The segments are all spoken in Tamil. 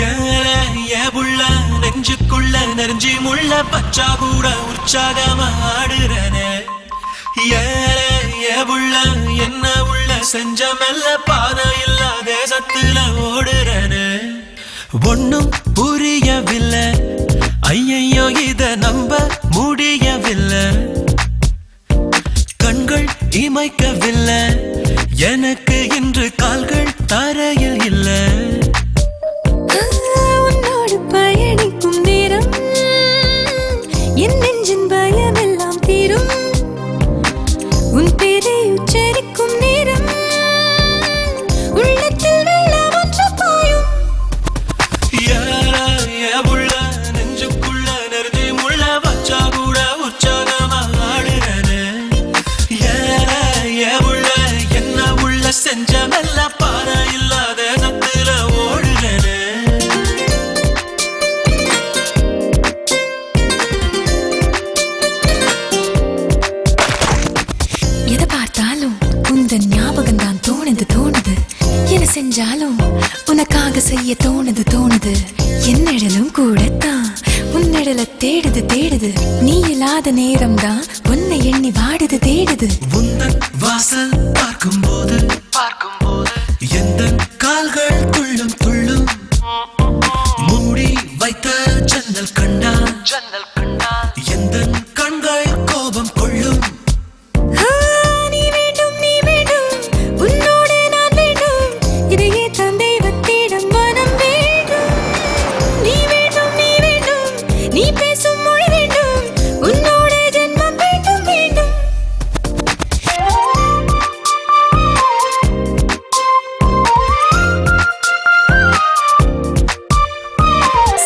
ஏல ஏபுள்ள நெஞ்சுக்குள்ள நெருஞ்சி முள்ள பச்சா கூட உற்சாகமா ஆடுறனே ஏல ஏபுள்ள என்ன உள்ள செஞ்ச மெல்ல பாதை இல்ல தேசத்துல ஓடுறனே ஒன்னும் புரியவில்லை ஐயையோ இத நம்ப முடியவில்லை கண்கள் இமைக்கவில்லை எனக்கு இன்று கால்கள் தரையில் இல்லை உன்னோடு பயணிக்கும் நேரம் என் நெஞ்சின் பயமெல்லாம் தீரும் உன் பேரை உச்சரிக்கும் நேரம் உள்ளத்தில் வெள்ளம் ஒன்று பாயும் ஏபுள்ள நெஞ்சுக்குள்ள நெருஞ்சி முள்ள வச்சா கூட உற்சாகமா ஆடுறனே ஏபுள்ள என்ன உள்ள செஞ்ச மெல்ல பாறை இல்லாத சத்துல ஓடுறனே எதை பார்த்தாலும் உந்தன் ஞாபகம் தான் தோணுது என்ன செஞ்சாலும் உனக்காக செய்ய தோணுது என் நிழலும் கூடத்தான் உன் நிழல தேடுது நீ இல்லாத நேரம் தான் உன்னை எண்ணி வாடுது தேடுது உந்தன் வாசல் பார்க்கும்போது எந்த கால்கள் துள்ளும் மூடி வைத்த ஜன்னல் கண்டா எந்த கண்கள் கோபம் கொள்ளும் நீ வேண்டும் உன்னோடு நான் வேண்டும் இதையே தன் தெய்வத்திடம் மனம் வேண்டும் நீ வேண்டும் நீ பேசும் மொழி வேண்டும் உன்னோடு ஜென்மம் வேண்டும்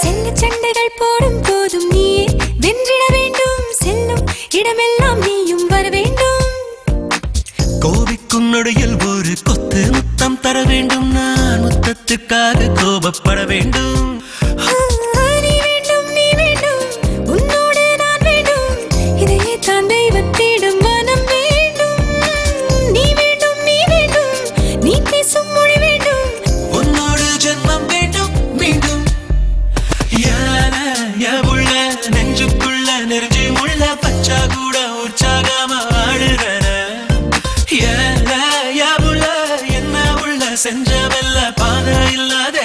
செல்ல சண்டைகள் போடும் போதும் நீயே வென்றிட வேண்டும் செல்லும் இடமெல்லாம் நீயும் வர வேண்டும் கோபிக்கும் நொடியில் ஒரு கொத்து முத்தம் தர வேண்டும் நான் முத்தத்துக்காக கோபப்பட வேண்டும் நீ வேண்டும் உன்னோடு நான் வேண்டும் இதையே தான் தெய்வத்திடம் மனம் வேண்டும் நீ வேண்டும் நீ பேசும் மொழி வேண்டும் உன்னோடு ஜென்மம் வேண்டும் மீண்டும் ஏபுள்ள நெஞ்சுக்குள்ள நெருஞ்சி முள்ள பச்சா கூட உற்சாகமா ஆடுறன ஏபுள்ள என்ன உள்ள செஞ்ச வெல்ல பாதை இல்லாத